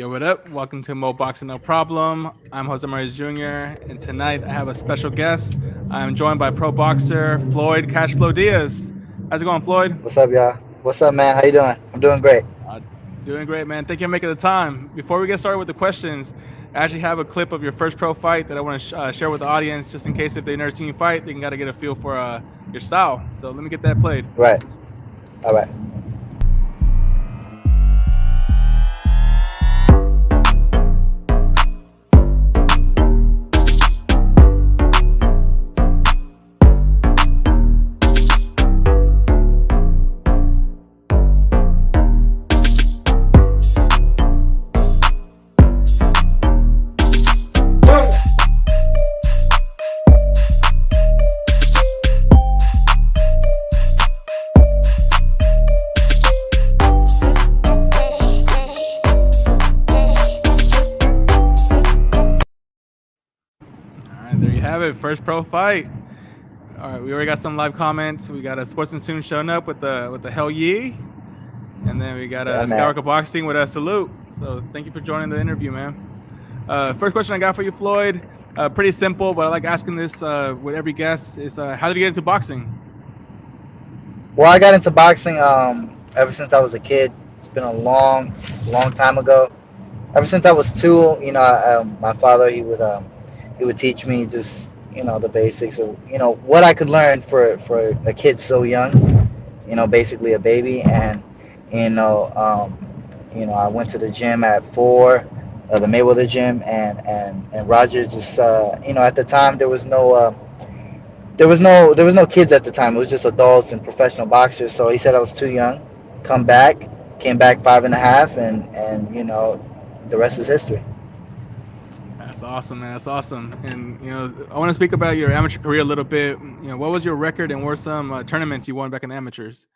Yo, what up? Welcome to Mo Boxing No Problem. I'm Jose Mariz Jr. and tonight I have a special guest. I'm joined by pro boxer Floyd Cashflow Diaz. How's it going, Floyd? What's up, y'all? What's up, man? How you doing? I'm doing great. Uh, Doing great, man. Thank you for making the time. Before we get started with the questions, I actually have a clip of your first pro fight that I want to share with the audience, just in case if they've never seen you fight, they can gotta get a feel for your style. So let me get that played. Right. All right. All right, there you have it. First pro fight. All right, we already got some live comments. We got a Sports and Tune showing up with the hell ye, and then we got a Yeah, man. Skywalker Boxing with a salute. So thank you for joining the interview, man. First question I got for you, Floyd. Pretty simple, but I like asking this with every guest: is how did you get into boxing? Well, I got into boxing ever since I was a kid. It's been a long time ago. Ever since I was two, my father he would teach me just the basics of what I could learn for a kid so young. Basically a baby, and you know um, I went to the gym at 4, the Mayweather gym, and Roger just at the time there was no kids at the time. It was just adults and professional boxers. So he said I was too young. Come back, came back 5.5, and the rest is history. That's awesome, man. That's awesome. And I want to speak about your amateur career a little bit. What was your record, and what were some tournaments you won back in the amateurs?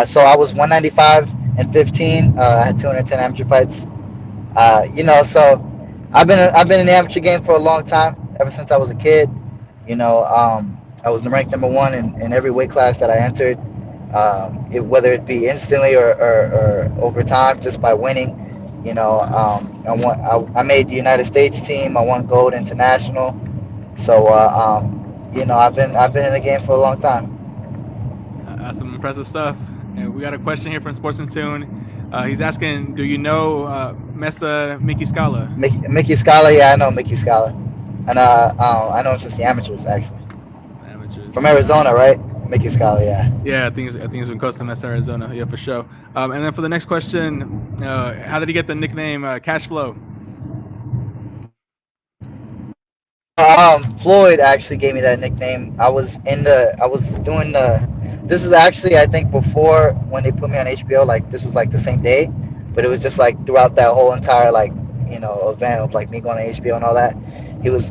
So I was 195 and 15. I had 210 amateur fights. So I've been in the amateur game for a long time, ever since I was a kid. I was ranked number one in every weight class that I entered. Whether it be instantly or over time, just by winning. I made the United States team. I won gold international. So I've been in the game for a long time. That's some impressive stuff. And we got a question here from Sports and Tune. He's asking, do you know Mesa Mickey Scala? Mickey Scala, yeah, I know Mickey Scala, and I know him since the amateurs, actually, Amateurs, from yeah. Arizona, right? Mickey Scala, yeah. Yeah, I think it's in Costa Mesa, Arizona. Yeah, for sure. And then for the next question, how did he get the nickname Cashflow? Floyd actually gave me that nickname. I was doing the. This is actually, I think, before when they put me on HBO. Like, this was like the same day, but it was just like throughout that whole entire event of like me going to HBO and all that. Uh-huh. He was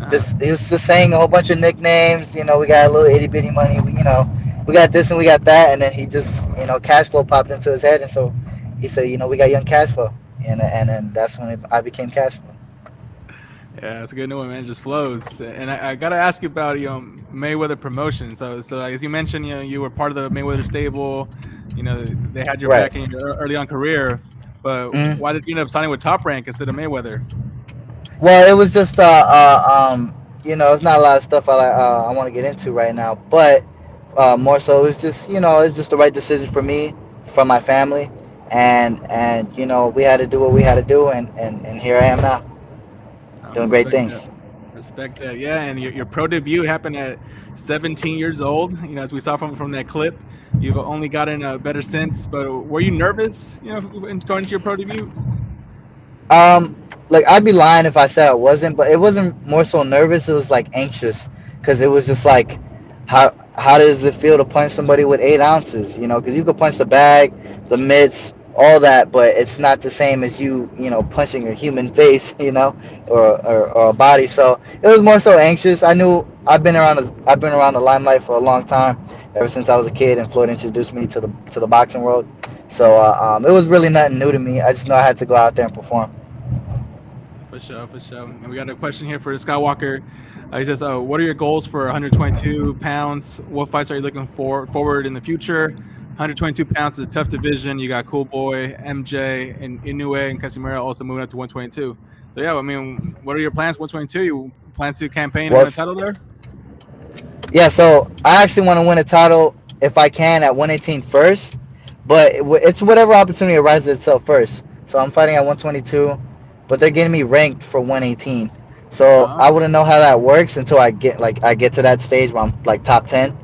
just saying a whole bunch of nicknames. We got a little itty bitty money. We got this and we got that, and then he just cash flow popped into his head, and so he said, we got young cash flow, and then that's when I became cash flow. Yeah, it's a good one, man. It just flows. And I gotta ask you about Mayweather promotion. So as you mentioned, you were part of the Mayweather stable. They had your Right. back in your early on career. But Mhm. why did you end up signing with Top Rank instead of Mayweather? Well, it was just it's not a lot of stuff I want to get into right now, but more so it's just it's just the right decision for me, for my family, and we had to do what we had to do, and here I am now, I doing great respect that. things. Respect that. Yeah, and your pro debut happened at 17 years old. As we saw from that clip, you've only gotten better since. But were you nervous, in going to your pro debut? Um, like I'd be lying if I said I wasn't, but it wasn't more so nervous. It was like anxious, because it was just like, how does it feel to punch somebody with 8 ounces? Because you could punch the bag, the mitts, all that, but it's not the same as punching a human face, or a body. So it was more so anxious. I knew I've been around the limelight for a long time, ever since I was a kid, and Floyd introduced me to the boxing world. So it was really nothing new to me. I just know I had to go out there and perform. For sure, for sure. And we got a question here for Skywalker. He says, "What are your goals for 122 pounds? What fights are you looking forward in the future? 122 pounds is a tough division. You got Cool Boy, MJ, and Inoue and Casimiro also moving up to 122. So yeah, I mean, what are your plans? 122. You plan to campaign and win a Was title there? Yeah, so I actually want to win a title if I can at 118 first, but it's whatever opportunity arises itself first. So I'm fighting at 122, but they're getting me ranked for 118. So I Oh, wouldn't know how that works until I get to that stage where I'm like top 10.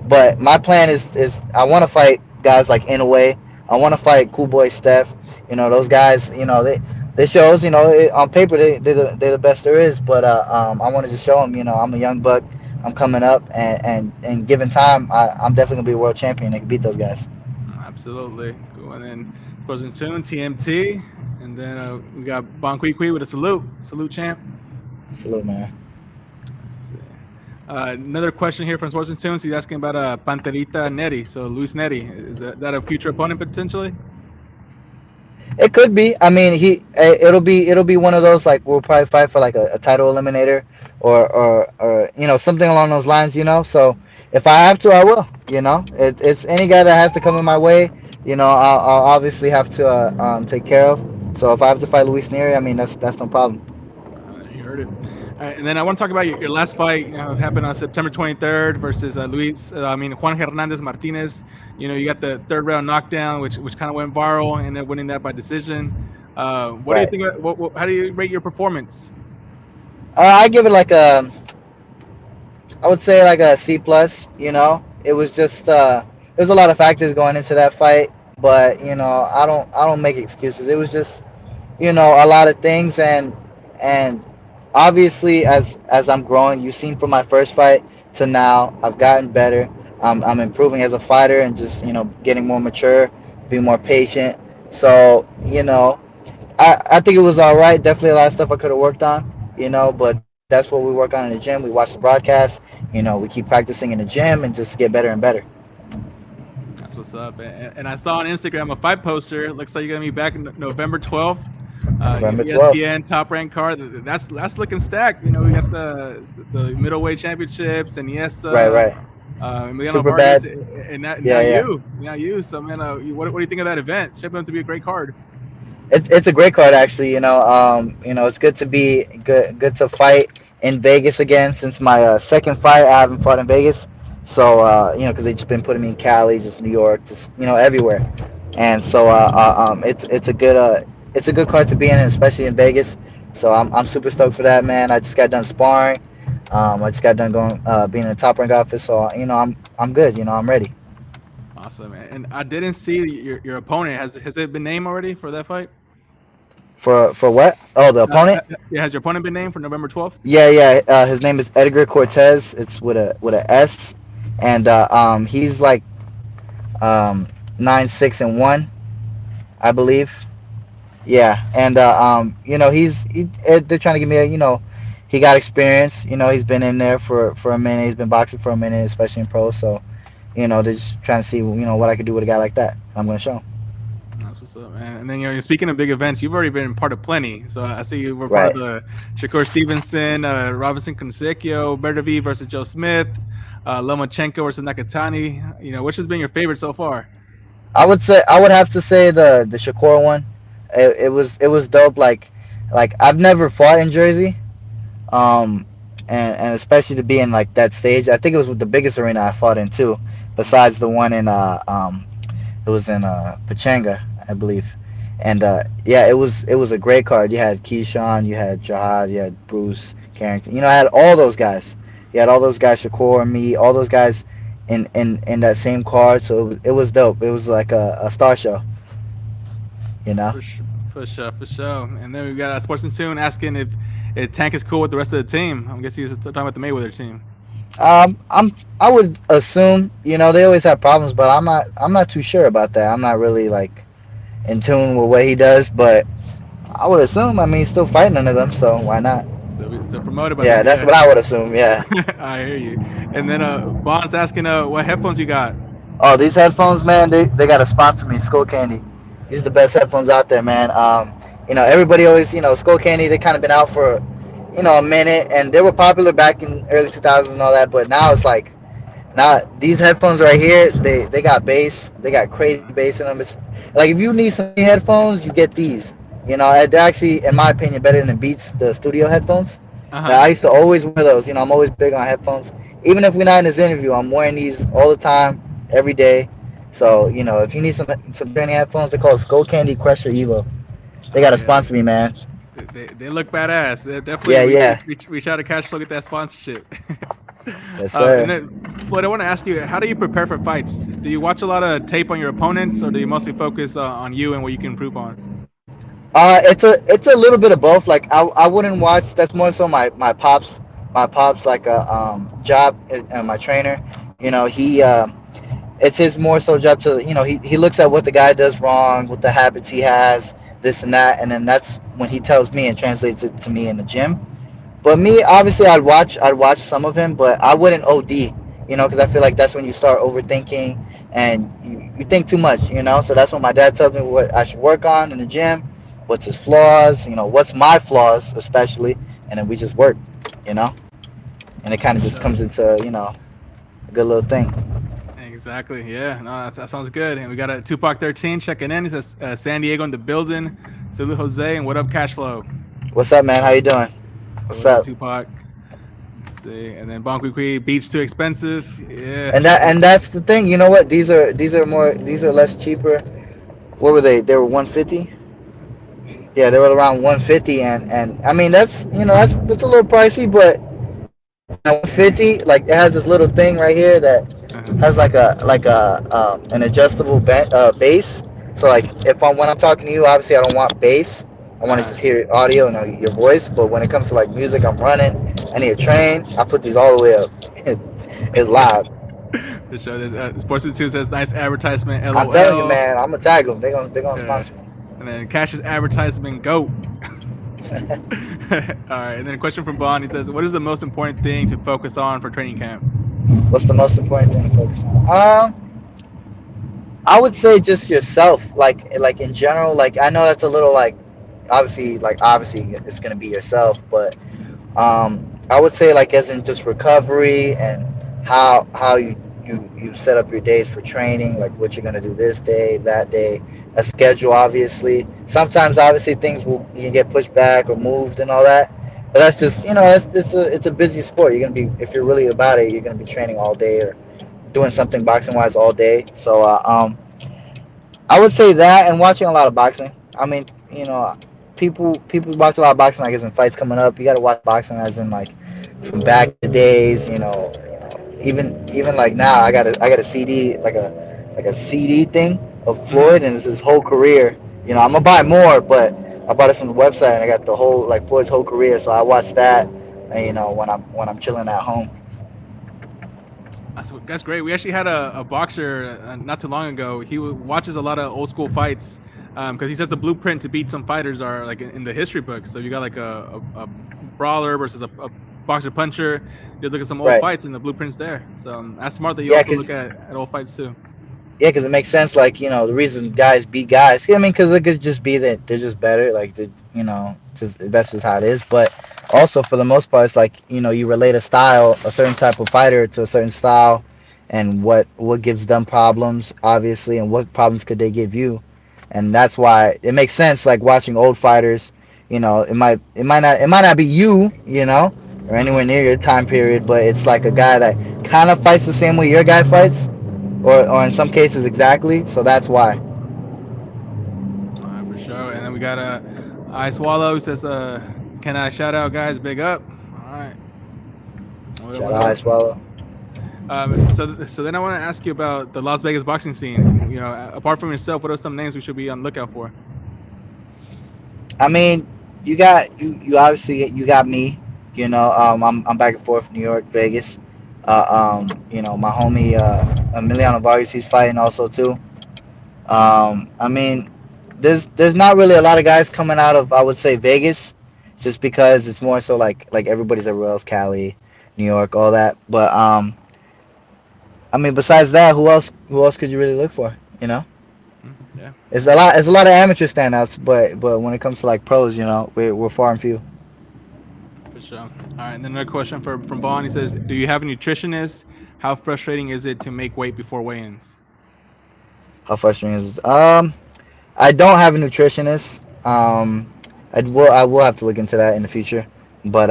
But my plan is I want to fight guys like Inoue. I want to fight Cool Boy Steph. Those guys. They shows. On paper they're the best there is. But I wanted to show them. I'm a young buck. I'm coming up, and given time, I'm definitely gonna be a world champion. I can beat those guys. absolutely. Cool. And then Frozen Tune, TMT, and then we got Bon Kui Kui with a salute champ. Salute, man. Let's see. Another question here from Sports and Tunes. He's asking about Panterita Neri. So Luis Neri, is that a future opponent potentially? It could be. I mean, it'll be one of those like we'll probably fight for like a title eliminator or something along those lines. So if I have to, I will. It's any guy that has to come in my way. I'll obviously have to take care of. So if I have to fight Luis Neri, I mean that's no problem. You heard it. All right, and then I want to talk about your last fight. Happened on September 23rd versus Juan Hernandez Martinez. You got the third round knockdown, which kind of went viral, and then winning that by decision. What do you Right. think? How do you rate your performance? I give it like I would say like a C plus. It was just there's a lot of factors going into that fight, but I don't make excuses. It was just a lot of things, and obviously as I'm growing, you've seen from my first fight to now, I've gotten better. I'm improving as a fighter and just getting more mature, being more patient. So I think it was all right. Definitely a lot of stuff I could have worked on, but that's what we work on in the gym. We watch the broadcast, we keep practicing in the gym and just get better and better. That's what's up. And I saw on Instagram a fight poster. It looks like you're gonna be back November 12th. November 12th. ESPN top ranked card. That's looking stacked. We got the middleweight championships and yes, Right, right. Emiliano Super Vargas, bad. and now Yeah, yeah. you. So man, what do you think of that event? Shaping up to be a great card. It's a great card actually. It's good to be good to fight in Vegas again since my second fight. I haven't fought in Vegas, so because they just been putting me in Cali, just New York, just everywhere, and so it's a good card to be in, especially in Vegas. So I'm super stoked for that, man. I just got done sparring. I just got done going being in the top rank office, so I'm good. I'm ready Awesome. And I didn't see your opponent. Has it been named already for that fight? for what? Oh, the opponent. Yeah, has your opponent been named for November 12th? Yeah, yeah. His name is Edgar Cortez. It's with a S, and he's like 9-6-1, I believe. Yeah, and they're trying to give me he got experience. He's been in there for a minute. He's been boxing for a minute, especially in pro. So they're just trying to see what I could do with a guy like that. I'm gonna show him. That's what's up, man. And then you're speaking of big events. You've already been part of plenty. So I see you were part Right. of the Shakur Stevenson, Robinson Consequio, Berdavi versus Joe Smith, Lomachenko versus Nakatani. Which has been your favorite so far? I would have to say the Shakur one. It was dope. Like I've never fought in Jersey, um, and especially to be in like that stage. I think it was the biggest arena I fought in too, besides the one in it was in Pachanga, I believe. And yeah, it was a great card. You had Keyshawn, you had Jihad, you had Bruce Carrington. I had all those guys. You had all those guys, Shakur, me, all those guys in that same card. So it was dope. It was like a star show. You know. For sure. And then we've got Sports and Tune asking if Tank is cool with the rest of the team. I'm guessing he's talking about the Mayweather team. I would assume they always have problems, but I'm not too sure about that. I'm not really like in tune with what he does, but I would assume. I mean, he's still fighting under them, so why not? Still promoted by Yeah, them. that's Yeah. what I would assume. Yeah. I hear you. And then Bond's asking what headphones you got. Oh, these headphones, man, they gotta sponsor me. Skull Candy. These are the best headphones out there, man. Everybody always, Skull Candy. They kind of been out for, a minute, and they were popular back in early 2000s and all that. But now it's like Now these headphones right here, they got bass. They got crazy bass in them. It's like if you need some heavy headphones, you get these. You know, they're actually, in my opinion, better than the Beats, the studio headphones. Now Uh-huh. I used to always wear those. You know, I'm always big on headphones. Even if we're not in this interview, I'm wearing these all the time, every day. So you know, if you need some training headphones, they're called Skull Candy Crusher Evo. They Oh gotta yeah. sponsor me, man. They look badass. They definitely Yeah, yeah. reach out to Cashflow, get that sponsorship. Yes, And sir. then, Floyd, I want to ask you, how do you prepare for fights? Do you watch a lot of tape on your opponents, or do you mostly focus on you and what you can improve on? It's a little bit of both. Like I wouldn't watch. That's more so my pops like a job and my trainer. You know it's his more so job to he looks at what the guy does wrong, what the habits he has, this and that, and then that's when he tells me and translates it to me in the gym. But me, obviously, I'd watch some of him, but I wouldn't OD. Because I feel like that's when you start overthinking and you think too much. So that's when my dad tells me what I should work on in the gym, what's his flaws, what's my flaws especially, and then we just work. You know, and it kind For of just sure. comes into a good little thing. Exactly. Yeah. No, that sounds good. And we got a Tupac 13 checking in. He says San Diego in the building. Salute Jose and what up, Cashflow? What's up, man? How you doing? So What's what up, up? Tupac? Let's see. And then Bonquiqui, beats too expensive. Yeah. And that's the thing. You know what? These are less cheaper. What were they? They were 150. Yeah, they were around 150, and I mean that's a little pricey, but at 150, like it has this little thing right here that Uh-huh. has like a an adjustable bass. So like if I'm when I'm talking to you, obviously I don't want bass. I want to Uh-huh. just hear audio and your voice. But when it comes to like music, I'm running. I need a train. I put these all the way up. It's loud. The show Sports Institute says nice advertisement. I'm telling you, LOL. man. I'm gonna tag them. They're gonna Uh, sponsor me. and then Cash's advertisement goat. All right. And then a question from Bond. He says, "What is the most important thing to focus on for training camp?" What's the most important thing to focus on? I would say just yourself, like in general. Like I know that's a little obviously it's gonna be yourself, but I would say like as in just recovery and how you set up your days for training, like what you're gonna do this day, that day, a schedule. Obviously, sometimes obviously things will you can get pushed back or moved and all that. But that's just it's a busy sport. You're gonna be if you're really about it, you're gonna be training all day or doing something boxing wise all day. So I would say that and watching a lot of boxing. I mean, people watch a lot of boxing like as in fights coming up. You got to watch boxing as in like from back in the days. Even like now, I got a CD like a CD thing of Mm-hmm. Floyd and it's his whole career. I'm gonna buy more, but I bought it from the website and I got the whole like Floyd's whole career. So I watch that, and, when I'm chilling at home. That's great. We actually had a boxer not too long ago. He watches a lot of old school fights because he says the blueprint to beat some fighters are like in the history books. So you got like a brawler versus a boxer puncher. You look at some old Right. fights and the blueprints there. So that's smart that you Yeah, also cause look at old fights too. Yeah, because it makes sense. Like the reason guys beat guys. I mean, because it could just be that they're just better. Like just that's just how it is. But also for the most part, it's like you relate a certain type of fighter to a certain style, and what gives them problems, obviously, and what problems could they give you, and that's why it makes sense. Like watching old fighters, it might not be you, or anywhere Mm-hmm. near your time period, but it's like a guy that kind of fights the same way your guy fights or in some cases exactly. So that's why. All right, for sure. And then we got I Swallow says, "Can I shout out guys? Big up." All right. What up? Shout What out, I up? swallow. So then I want to ask you about the Las Vegas boxing scene. Apart from yourself, what are some names we should be on the lookout for? I mean, you obviously you got me. I'm back and forth New York, Vegas. My homie Emiliano Vargas, he's fighting also too. I mean, there's not really a lot of guys coming out of I would say Vegas, just because it's more so like everybody's everywhere else, Cali, New York, all that. But I mean, besides that, who else could you really look for? Yeah, It's a lot of amateur standouts, but when it comes to like pros, we're far and few. For sure. All right, and then another question from Bond. He says, "Do you have a nutritionist? How frustrating is it to make weight before weigh-ins?" How frustrating is it? I don't have a nutritionist. I will have to look into that in the future. But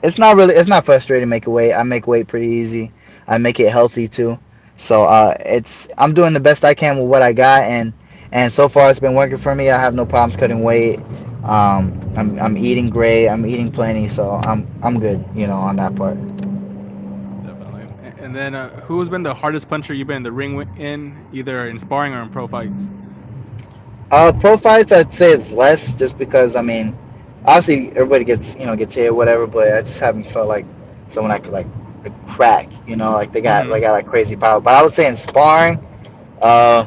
it's not frustrating to make a weight. I make weight pretty easy. I make it healthy too. So it's I'm doing the best I can with what I got, and so far it's been working for me. I have no problems cutting weight. I'm eating great. I'm eating plenty, so I'm good. On that part. Definitely. And then, who has been the hardest puncher you've been in the ring in, either in sparring or in pro fights? Pro fights, I'd say it's less, just because obviously everybody gets hit or whatever, but I just haven't felt like someone I could like crack. Like they got like crazy power. But I would say in sparring, uh,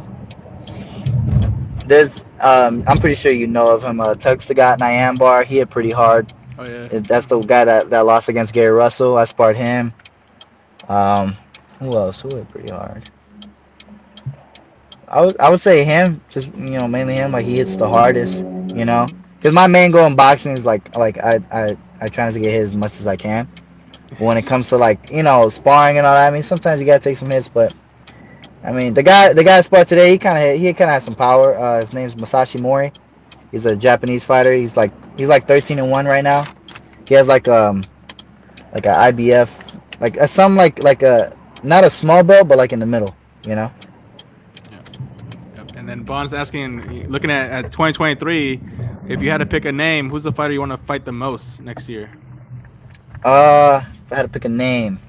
there's I'm pretty sure you know of him. Tugs the got Nyambar. He hit pretty hard. Oh yeah. That's the guy that lost against Gary Russell. I sparred him. Um, who else? Who hit pretty hard? I would say him, just mainly him. Like he hits the hardest, because my main goal in boxing is like I try to get hit as much as I can. But when it comes to like sparring and all that, I mean sometimes you gotta take some hits. But I mean the guy I sparred today, he kind of has some power. His name's Masashi Mori. He's a Japanese fighter. He's like 13-1 right now. He has like a IBF, like a some like a not a small belt, but like in the middle, you know. Yep. Yep. And then Bond's asking, looking at 2023, if you had to pick a name, who's the fighter you want to fight the most next year? If I had to pick a name,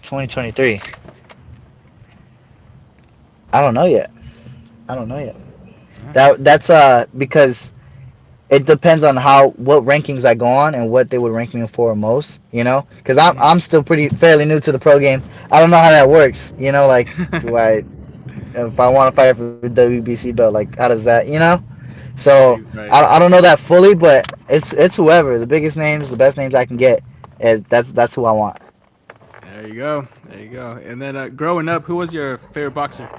2023. I don't know yet. I don't know yet. That's because it depends on what rankings I go on and what they would rank me for most. Because I'm still fairly new to the pro game. I don't know how that works. Like do I if I want to fight for the WBC belt, like how does that? So Right. I don't know that fully, but it's whoever the biggest names, the best names I can get. That's who I want. There you go. There you go. And then, growing up, who was your favorite boxer?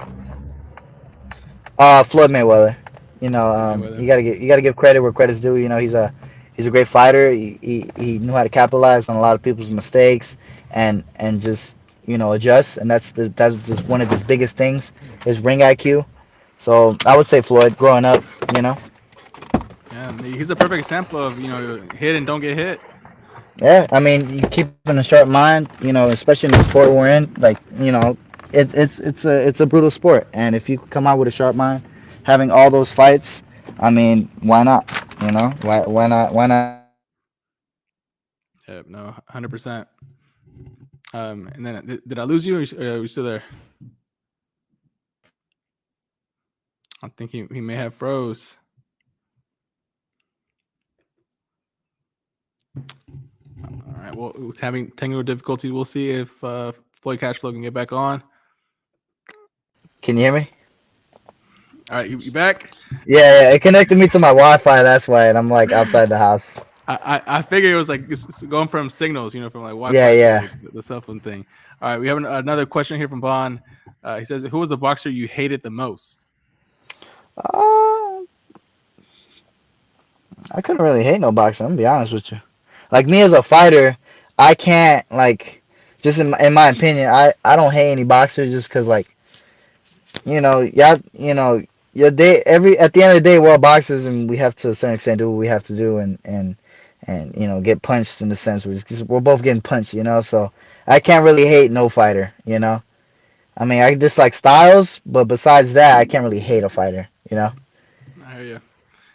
Floyd Mayweather. Mayweather. You gotta give credit where credit's due. He's a great fighter. He knew how to capitalize on a lot of people's mistakes and just adjust. And that's just one of his biggest things, his ring IQ. So I would say Floyd. Growing up, you know. Yeah, he's a perfect example of hit and don't get hit. Yeah, I mean, you keep in a sharp mind, especially in the sport we're in. Like, it's a brutal sport, and if you come out with a sharp mind, having all those fights, I mean, why not? Why not? Yeah, no, 100%. And then, did I lose you, or are we still there? I think he may have froze. All right. Well, it's having technical difficulties. We'll see if Floyd Cashflow can get back on. Can you hear me? All right, you back? Yeah, it connected me to my Wi-Fi. That's why, and I'm like outside the house. I figured it was like it's going from signals, from like Wi-Fi Yeah. to like the cell phone thing. All right, we have another question here from Bond. He says, "Who was the boxer you hated the most?" Uh, I couldn't really hate no boxer. I'm gonna be honest with you. Like me as a fighter, I can't just in my opinion, I don't hate any boxer just because yeah, your day at the end of the day, we're all boxers and we have to a certain extent do what we have to do and get punched in the sense we're both getting punched, so I can't really hate no fighter. I mean, I dislike styles, but besides that, I can't really hate a fighter. I hear you.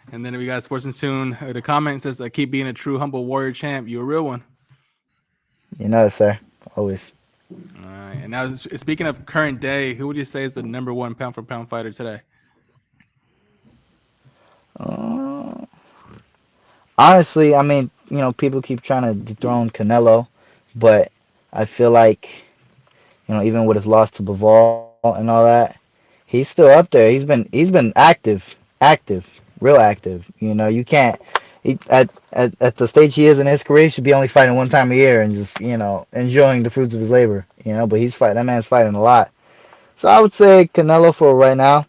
And then we got Sports and Tune. The comment says, "Keep being a true humble warrior champ. You a real one." Sir, always. All right. And now, speaking of current day, who would you say is the number one pound for pound fighter today? Uh, Honestly, I mean, people keep trying to dethrone Canelo, but I feel like, even with his loss to Bivol and all that, he's still up there. He's been active, real active. You can't. At the stage he is in his career, he should be only fighting one time a year and just enjoying the fruits of his labor. But that man's fighting a lot. So I would say Canelo for right now,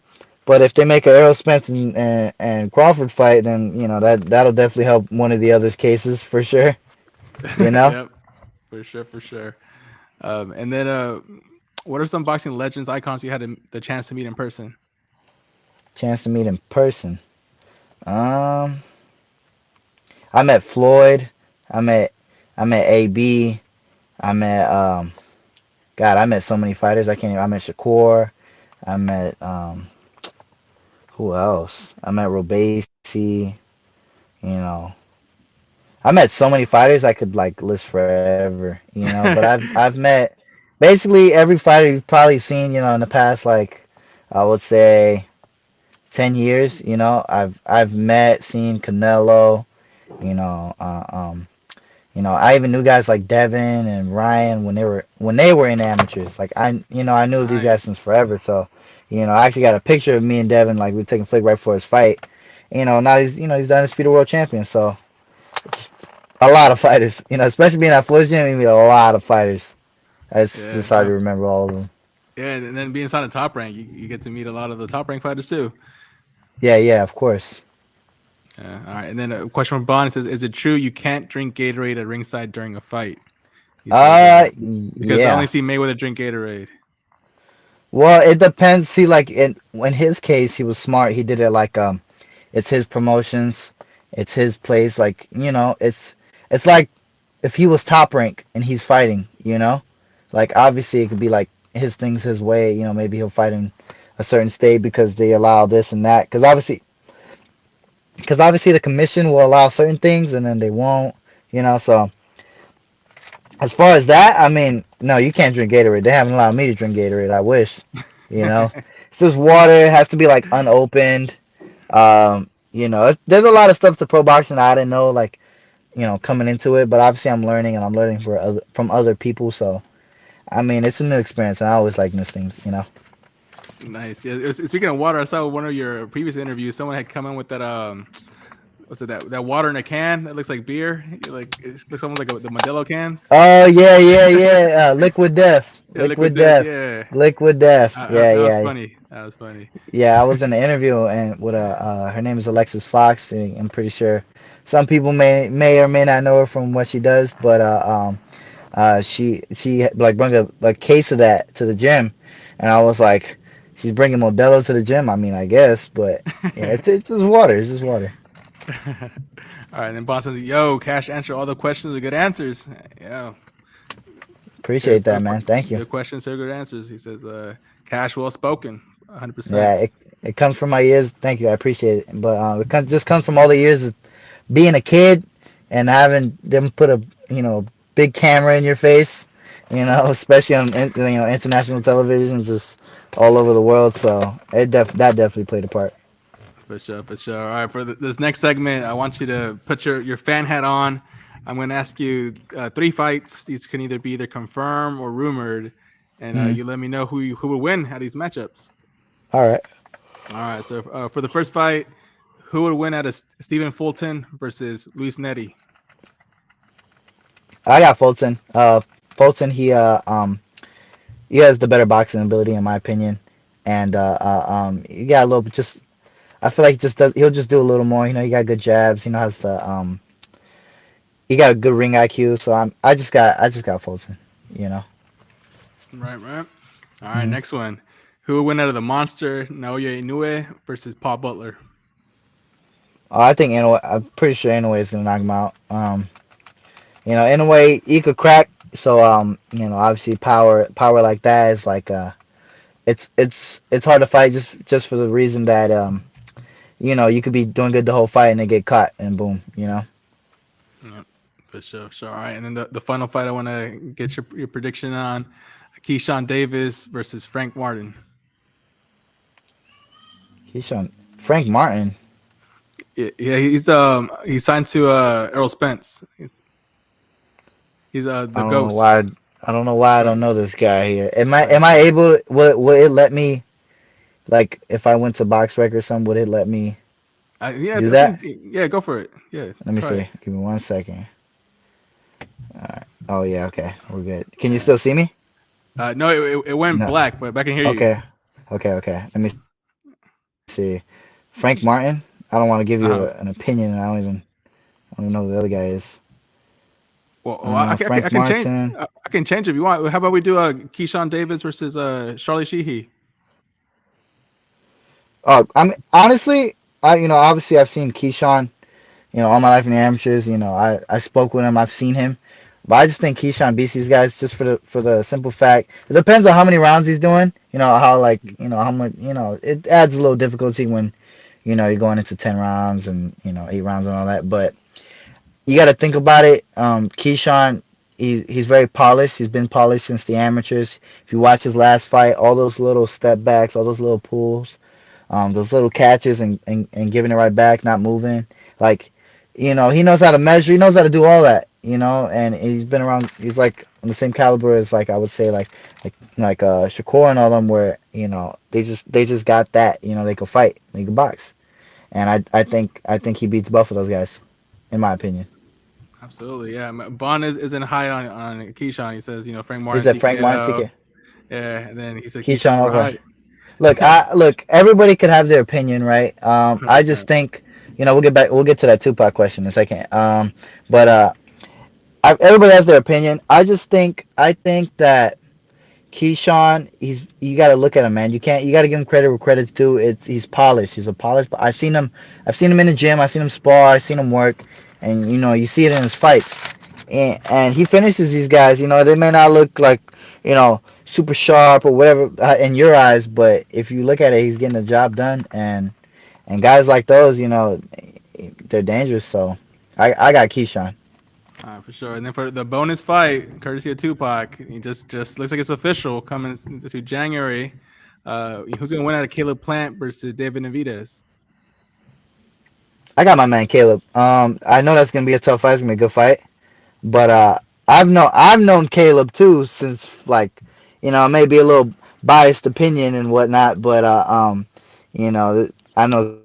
But if they make an Errol Spence and Crawford fight, then that'll definitely help one of the other's cases for sure. You know, Yep, for sure, for sure. And then, what are some boxing legends, icons you had the chance to meet in person? chance to meet in person. Um, I met Floyd. I met I met AB. I met God. I met so many fighters. I can't. Even, I met Shakur. I met who else? I met Robesi. You know, I met so many fighters I could like list forever. But I've met basically every fighter you've probably seen. In the past, like I would say 10 years. I've met, seen Canelo. You know, uh, um, I even knew guys like Devin and Ryan when they were in amateurs. Like I knew these guys Nice. since forever. So, I actually got a picture of me and Devin like we were taking flick right before his fight. Now he's done undisputed world champion. So it's a lot of fighters. Especially being at Floyd's gym, you meet a lot of fighters. It's Yeah, just hard to remember all of them. yeah, and then being inside the top rank, you get to meet a lot of the top rank fighters too. Yeah, yeah, of course. Yeah. All right. And then a question from Bond says, "Is it true you can't drink Gatorade at ringside during a fight?" He says, "Because I only Yeah. see Mayweather drink Gatorade." Well, it depends. See, like in his case, he was smart. He did it like it's his promotions, it's his place. Like it's like if he was top rank and he's fighting. Like obviously it could be like his things his way. Maybe he'll fight in a certain state because they allow this and that. Because obviously the commission will allow certain things and then they won't. So as far as that, I mean, no, you can't drink Gatorade. They haven't allowed me to drink Gatorade. I wish. You know, it's just water. It has to be like unopened. There's a lot of stuff to pro boxing that I didn't know, like, coming into it. But obviously, I'm learning and I'm learning from other people. So, I mean, it's a new experience, and I always like new things. Nice. Yeah. Speaking of water, I saw one of your previous interviews. Someone had come in with that what's it that water in a can that looks like beer? It looks almost like the Modelo cans. Oh yeah, yeah, yeah. Liquid Death, Yeah, liquid Liquid death. Death, Yeah, Liquid Death. Yeah, that was yeah, funny. That was funny. yeah. I was in an interview and with her name is Alexis Fox. And I'm pretty sure some people may or may not know her from what she does, but she like brought a case of that to the gym, and I was like, she's bringing Modelo to the gym. I mean, I guess, but yeah, it's just water. It's just water. All right, and then boss says, "Yo, Cash, answer all the questions with good answers." Yeah, Appreciate that, man. Thank you. good questions, sir. Good answers. He says, "Cash, well spoken, 100%." Yeah, it comes from my years. Thank you, I appreciate it. But just comes from all the years of being a kid and having them put a big camera in your face. Especially on international television, just all over the world. So that definitely played a part. For sure, for sure. All right, for this next segment, I want you to put your fan hat on. I'm going to ask you three fights. These can either confirmed or rumored, and Mm. you let me know who would win at these matchups. All right. All right. So for the first fight, who would win out of Stephen Fulton versus Luis Neri? I got Fulton. Fulton, he has the better boxing ability in my opinion, and he got a little bit just. I feel like he'll just do a little more. He got good jabs. He knows he got a good ring IQ. So I just got Fulton. You know. Right, right. All right. hmm Next one, who would win out of the monster Naoya Inoue versus Paul Butler? I think Inoue. I'm pretty sure Inoue is gonna knock him out. Inoue he could crack. So obviously power like that is like it's hard to fight just for the reason that you could be doing good the whole fight and then get caught and boom. Yeah, for sure, sure. All right, and then the final fight I want to get your prediction on: Keyshawn Davis versus Frank Martin. He's showing Frank Martin. Yeah, he's signed to Errol Spence. He's I the don't know ghost. why. I don't know why I don't Right, know this guy here. Am I right. am I able? Will it let me like if I went to Box Rec or something? Would it let me Yeah, do I think that? yeah, go for it. Yeah, Let me try see. it. Give me 1 second. All right. Oh yeah. Okay. We're good. Can you Yeah. still see me? No, it went No. black, but I can hear you. Okay. Okay. Okay. Let me see. see, Frank Martin. I don't want to give you Uh-huh. an opinion. I don't even know who the other guy is. Well, I Frank can change. Martin. I can change if you want. How about we do Keyshawn Davis versus Charlie Sheehy? Oh, I mean, honestly, obviously I've seen Keyshawn, all my life in the amateurs. I spoke with him. I've seen him. But I just think Keyshawn beats these guys just for the simple fact. It depends on how many rounds he's doing. How like how much it adds a little difficulty when you're going into 10 rounds and 8 rounds and all that. But you got to think about it. Keyshawn, he's very polished. He's been polished since the amateurs. If you watch his last fight, all those little step backs, all those little pulls, those little catches and giving it right back, not moving. Like, he knows how to measure. He knows how to do all that. And he's been around. He's like on the same caliber as like I would say like Shakur and all them, where they just got that. They can fight, they can box, and I think he beats both of those guys, in my opinion. Absolutely, yeah. Bond isn't high on Keyshawn. He says, Frank He Martin said Frank Martin TKO. TK. Yeah, and then he said Keyshawn Keyshawn over over. height. Look. Everybody could have their opinion, right? I just think, we'll get to that Tupac question in a second. But everybody has their opinion. I think that Keyshawn, you got to look at him, man. You got to give him credit where credit's due. He's polished. He's a polished. But I've seen him in the gym. I've seen him spar. I've seen him work, and you see it in his fights. And he finishes these guys. They may not look like super sharp or whatever in your eyes, but if you look at it, he's getting the job done. And guys like those, they're dangerous. So I got Keyshawn. For sure. And then for the bonus fight, courtesy of Tupac, he just looks like it's official coming to January. Who's gonna win out of Caleb Plant versus David Navides? I got my man Caleb. I know that's gonna be a tough fight. It's gonna be a good fight. But I've known Caleb too since like maybe a little biased opinion and whatnot, but I know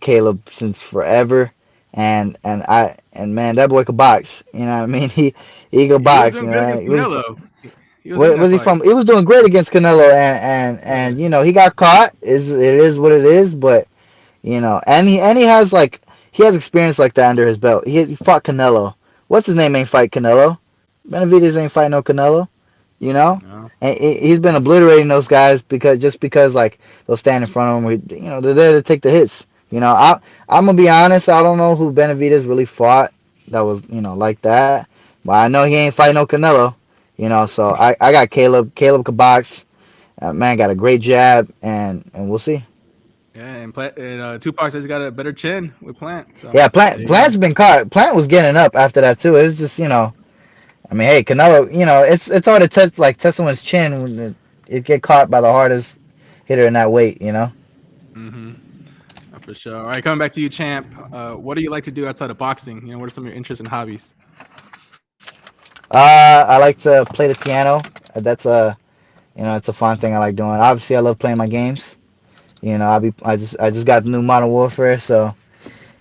Caleb since forever, and man, that boy could box. You know what I mean? He could He was box. doing good against He was Canelo. He was in where that was he fight. from? He was doing great against Canelo, and Yeah. he got caught. It is what it is, but and he has like he has experience like that under his belt. He fought Canelo. What's his name? Ain't fight Canelo. Benavidez ain't fight no Canelo. You know, No. and he's been obliterating those guys because like they'll stand in front of him. They're there to take the hits. I'm gonna be honest. I don't know who Benavidez really fought that was like that, but I know he ain't fight no Canelo. So I got Caleb. Caleb could box. Man got a great jab, and we'll see. Yeah, and Tupac says he got a better chin with Plant. So Yeah, there Plant you go. Plant's been caught. Plant was getting up after that too. It was just I mean, hey, Canelo, it's hard to test someone's chin when it get caught by the hardest hitter in that weight. Mm-hmm. For sure. All right, coming back to you, champ. What do you like to do outside of boxing? What are some of your interests and hobbies? I like to play the piano. It's a fun thing I like doing. Obviously, I love playing my games. I just got the new Modern Warfare, so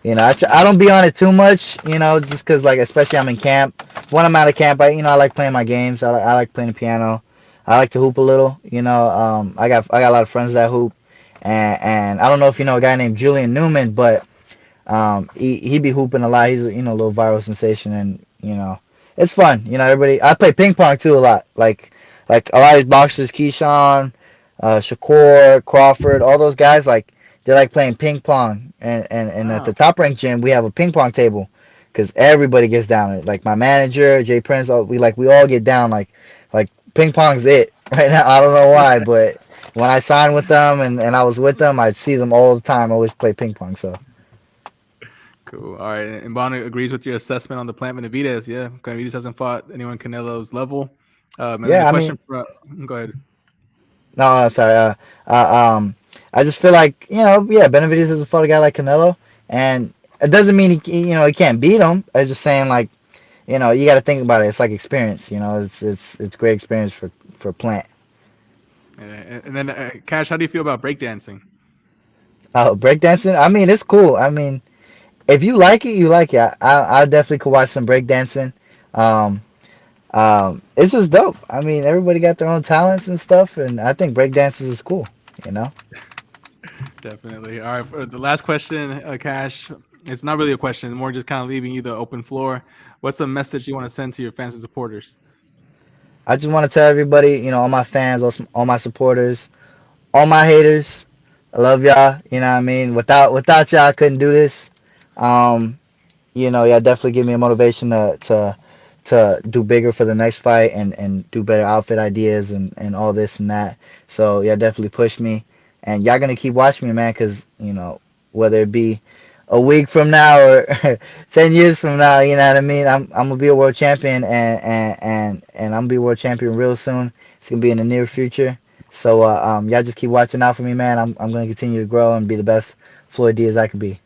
I don't be on it too much. Just because like especially I'm in camp. When I'm out of camp, I like playing my games. I like playing the piano. I like to hoop a little. I got a lot of friends that hoop, and I don't know if you know a guy named Julian Newman, but he be hooping a lot. He's a little viral sensation, and it's fun. Everybody. I play ping pong too a lot. Like a lot of these boxers, Keyshawn, Shakur, Crawford, all those guys they like playing ping pong. And at the Wow. top rank gym we have a ping pong table because everybody gets down. Like my manager, Jay Prince, we all get down. Like ping pong's it right now. I don't know why, but when I signed with them and I was with them, I'd see them all the time. Always play ping pong. So. Cool. All right. And Bonner agrees with your assessment on the Plant Benavidez. Yeah. Benavidez hasn't fought anyone Canelo's level. And then the Yeah, I mean, question for go ahead. no, sorry. Uh, um, I just feel like yeah, Benavidez is a fought a guy like Canelo, and it doesn't mean he can't beat him. I was just saying like you got to think about it. It's like experience. It's great experience for Plant. And then Cash, how do you feel about breakdancing? Breakdancing. I mean, it's cool. I mean, if you like it, you like it. I definitely could watch some breakdancing. Um, it's just dope. I mean, everybody got their own talents and stuff, and I think breakdances is cool. You know. Definitely. All right. For the last question, Cash. It's not really a question, more just kind of leaving you the open floor. What's the message you want to send to your fans and supporters? I just want to tell everybody, all my fans, all my supporters, all my haters, I love y'all. You know what I mean? Without y'all, I couldn't do this. Um, yeah, definitely give me a motivation to do bigger for the next fight and do better outfit ideas and all this and that. So yeah, definitely push me, and y'all gonna keep watching me, man, because whether it be a week from now or 10 years from now, you know what I mean. I'm gonna be a world champion, and I'm gonna be a world champion real soon. It's gonna be in the near future. So y'all just keep watching out for me, man. I'm gonna continue to grow and be the best Floyd Diaz I can be.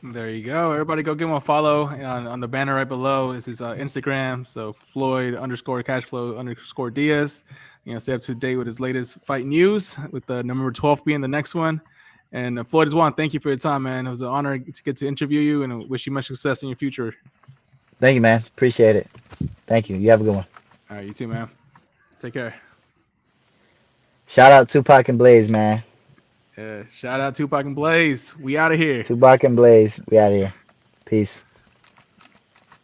There you go. Everybody go give him a follow on the banner right below. This is Instagram. So Floyd underscore Cashflow underscore Diaz. Stay up to date with his latest fight news, with the number 12 being the next one. And Floyd as well, thank you for your time, man. It was an honor to get to interview you, and I wish you much success in your future. Thank you, man. Appreciate it. Thank you. You have a good one. All right, you too, man. Take care. Shout out Tupac and Blaze, man. Yeah, shout out Tupac and Blaze. We out of here. Tupac and Blaze. We out of here. Peace.